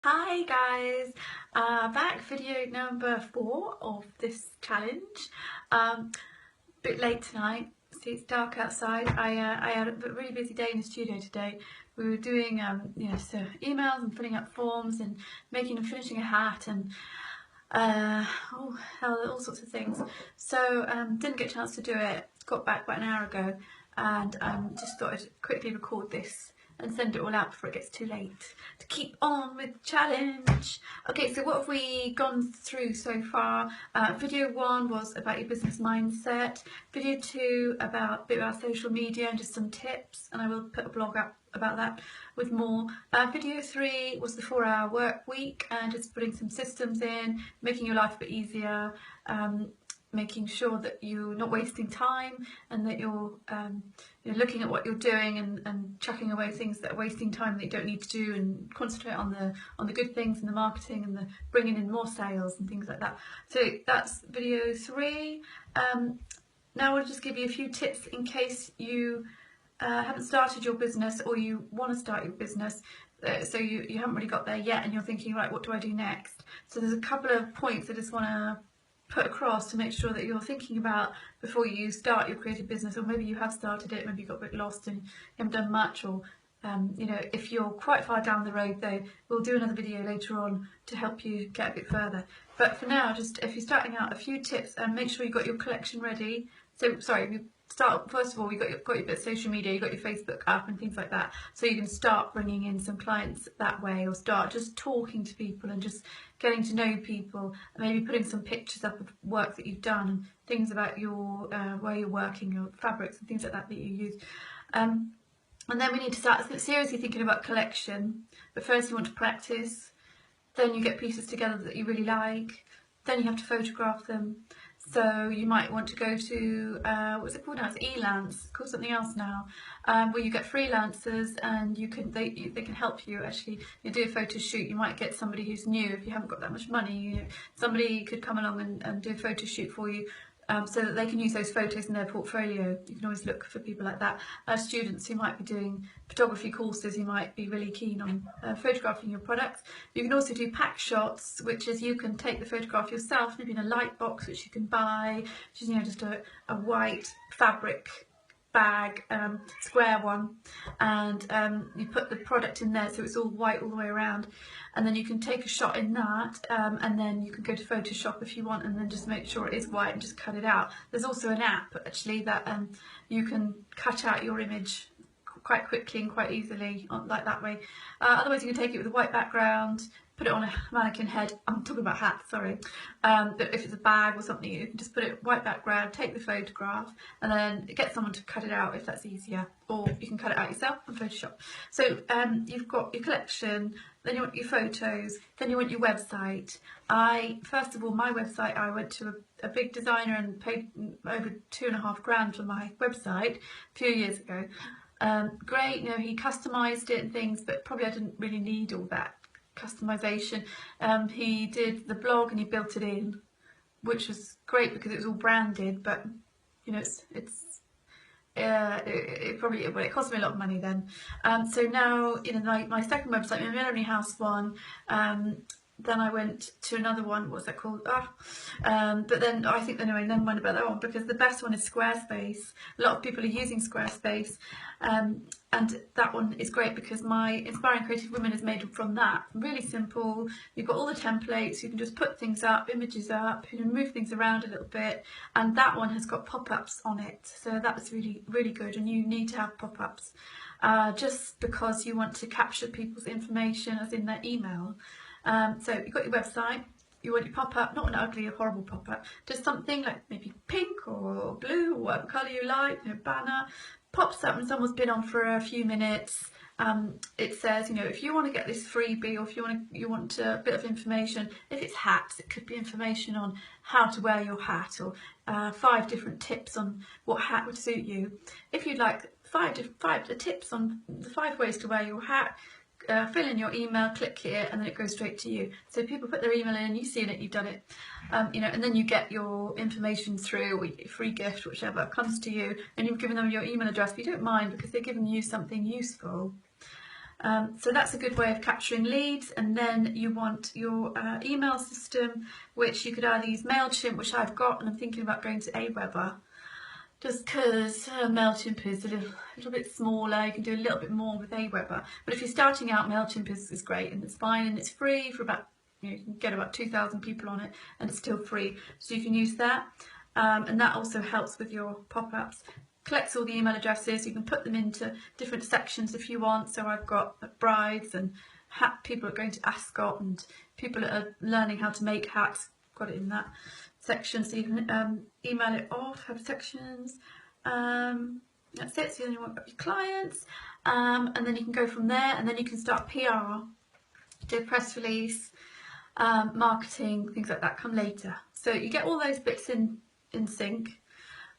Hi guys, back video number 4 of this challenge. Bit late tonight, see it's dark outside. I had a really busy day in the studio today. We were doing so emails and filling out forms and making and finishing a hat and all sorts of things. So didn't get a chance to do it. Got back about an hour ago and just thought I'd quickly record this and send it all out before it gets too late to keep on with the challenge. Okay, so what have we gone through so far? Video 1 was about your business mindset. Video 2 a bit about social media and just some tips, and I will put a blog up about that with more. Video 3 was the 4-hour work week and just putting some systems in, making your life a bit easier, making sure that you're not wasting time and that you're looking at what you're doing and chucking away things that are wasting time that you don't need to do, and concentrate on the good things and the marketing and the bringing in more sales and things like that. So that's video 3. Now I'll just give you a few tips in case you haven't started your business or you want to start your business. So you haven't really got there yet and you're thinking, right, what do I do next? So there's a couple of points I just want to put across to make sure that you're thinking about before you start your creative business, or maybe you have started it, maybe you got a bit lost and you haven't done much, or if you're quite far down the road though, we'll do another video later on to help you get a bit further. But for now, just if you're starting out, a few tips, and make sure you've got your collection ready. So sorry, first of all, you've got your bit of social media, you've got your Facebook up and things like that, so you can start bringing in some clients that way, or start just talking to people and just getting to know people, and maybe putting some pictures up of work that you've done and things about your where you're working, your fabrics and things like that you use. And then we need to start seriously thinking about collection. But first you want to practice, then you get pieces together that you really like, then you have to photograph them. So you might want to go to, what's it called now? It's Elance, it's called something else now, where you get freelancers and they can help you actually. You do a photo shoot, you might get somebody who's new if you haven't got that much money. Somebody could come along and do a photo shoot for you. So that they can use those photos in their portfolio. You can always look for people like that. Students who might be doing photography courses, who might be really keen on photographing your products. You can also do pack shots, which is you can take the photograph yourself, maybe in a light box, which you can buy, which is just a white fabric bag, square one, and you put the product in there so it's all white all the way around, and then you can take a shot in that, and then you can go to Photoshop if you want and then just make sure it is white and just cut it out. There's also an app actually that you can cut out your image quite quickly and quite easily like that way. Otherwise you can take it with a white background, put it on a mannequin head. I'm talking about hats, sorry. But if it's a bag or something, you can just put it white background, take the photograph, and then get someone to cut it out if that's easier, or you can cut it out yourself on Photoshop. So you've got your collection, then you want your photos, then you want your website. First of all, my website, I went to a big designer and paid over £2.5 for my website a few years ago. Great, he customised it and things, but probably I didn't really need all that customization. He did the blog and he built it in, which was great because it was all branded, but it cost me a lot of money then. So now my second website, my Melanie House one, then I went to another one. What's that called? But then I think anyway, then went about that one because the best one is Squarespace. A lot of people are using Squarespace, and that one is great because my Inspiring Creative Women is made from that. Really simple. You've got all the templates. You can just put things up, images up. You can move things around a little bit, and that one has got pop-ups on it. So that's really, really good. And you need to have pop-ups just because you want to capture people's information, as in their email. So you've got your website, you want your pop-up, not an ugly or horrible pop-up, just something like maybe pink or blue or whatever colour you like, banner, pops up when someone's been on for a few minutes. It says, if you want to get this freebie, or if you want a bit of information, if it's hats, it could be information on how to wear your hat, or 5 different tips on what hat would suit you. If you'd like 5 tips on the 5 ways to wear your hat, fill in your email, click here, and then it goes straight to you. So people put their email in, you see it, you've done it, and then you get your information through, or your free gift, whichever comes to you, and you've given them your email address. But you don't mind because they're giving you something useful. So that's a good way of capturing leads. And then you want your email system, which you could either use MailChimp, which I've got, and I'm thinking about going to Aweber, just because MailChimp is a little bit smaller. You can do a little bit more with Aweber. But if you're starting out, MailChimp is great, and it's fine, and it's free for about, you can get about 2,000 people on it, and it's still free. So you can use that. And that also helps with your pop-ups. Collects all the email addresses. You can put them into different sections if you want. So I've got brides and people that are going to Ascot, and people that are learning how to make hats. Got it in that section, so you can email it off, have sections. That's it. So you only want your clients, and then you can go from there, and then you can start PR, do a press release, marketing, things like that come later. So you get all those bits in sync.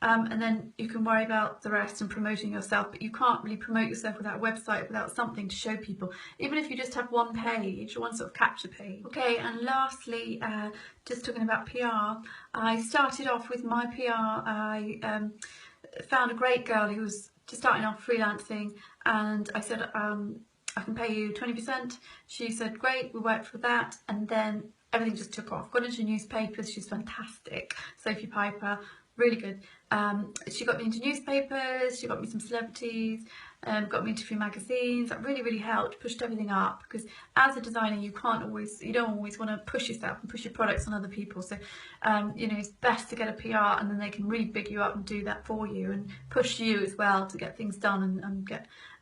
And then you can worry about the rest and promoting yourself, but you can't really promote yourself without a website, without something to show people, even if you just have one page or one sort of capture page. Okay, and lastly, just talking about PR, I started off with my PR. I found a great girl who was just starting off freelancing, and I said, I can pay you 20%. She said, great, we worked for that, and then everything just took off. Got into newspapers, she's fantastic. Sophie Piper, really good. She got me into newspapers, she got me some celebrities, got me into a few magazines. That really helped, pushed everything up, because as a designer you don't always want to push yourself and push your products on other people. So you know, it's best to get a PR, and then they can really big you up and do that for you and push you as well to get things done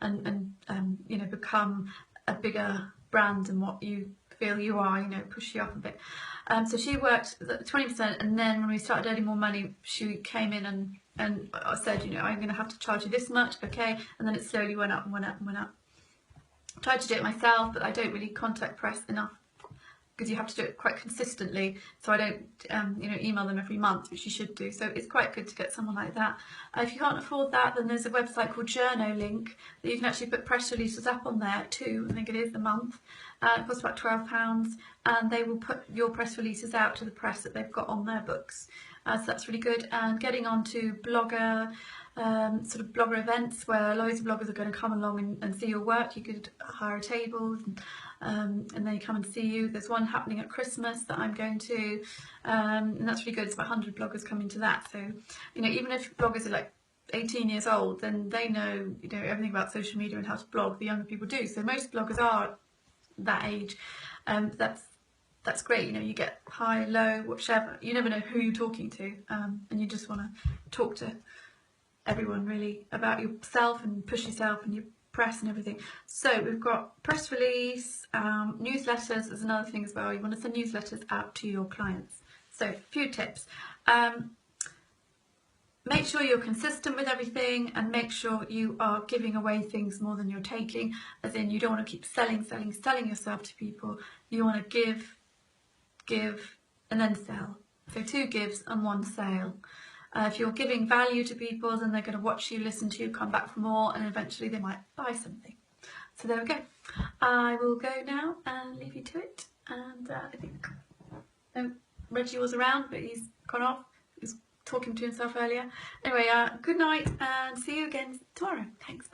and you know, become a bigger brand than what you feel you are, you know, push you up a bit. So she worked 20%, and then when we started earning more money, she came in and I said, you know, I'm going to have to charge you this much, okay? And then it slowly went up and went up and went up. Tried to do it myself, but I don't really contact press enough, because you have to do it quite consistently. So I don't, you know, email them every month, which you should do. So it's quite good to get someone like that. If you can't afford that, then there's a website called JournoLink that you can actually put press releases up on there too. I think it is a month. It costs about £12, and they will put your press releases out to the press that they've got on their books. So that's really good. And getting onto Blogger, sort of blogger events where loads of bloggers are going to come along and see your work. You could hire a table, and they come and see you. There's one happening at Christmas that I'm going to, and that's really good. It's about 100 bloggers coming to that. So, you know, even if bloggers are like 18 years old, then they know, you know, everything about social media and how to blog. The younger people do. So most bloggers are that age. That's great. You know, you get high, low, whichever. You never know who you're talking to, and you just want to talk to everyone really about yourself and push yourself and your press and everything. So we've got press release, newsletters is another thing as well. You want to send newsletters out to your clients. So a few tips. Make sure you're consistent with everything, and make sure you are giving away things more than you're taking, as in you don't want to keep selling yourself to people. You want to give and then sell. So 2 gives and 1 sale. If you're giving value to people, then they're going to watch you, listen to you, come back for more, and eventually they might buy something. So there we go. I will go now and leave you to it. And I think Reggie was around, but he's gone off. He was talking to himself earlier. Anyway, good night, and see you again tomorrow. Thanks.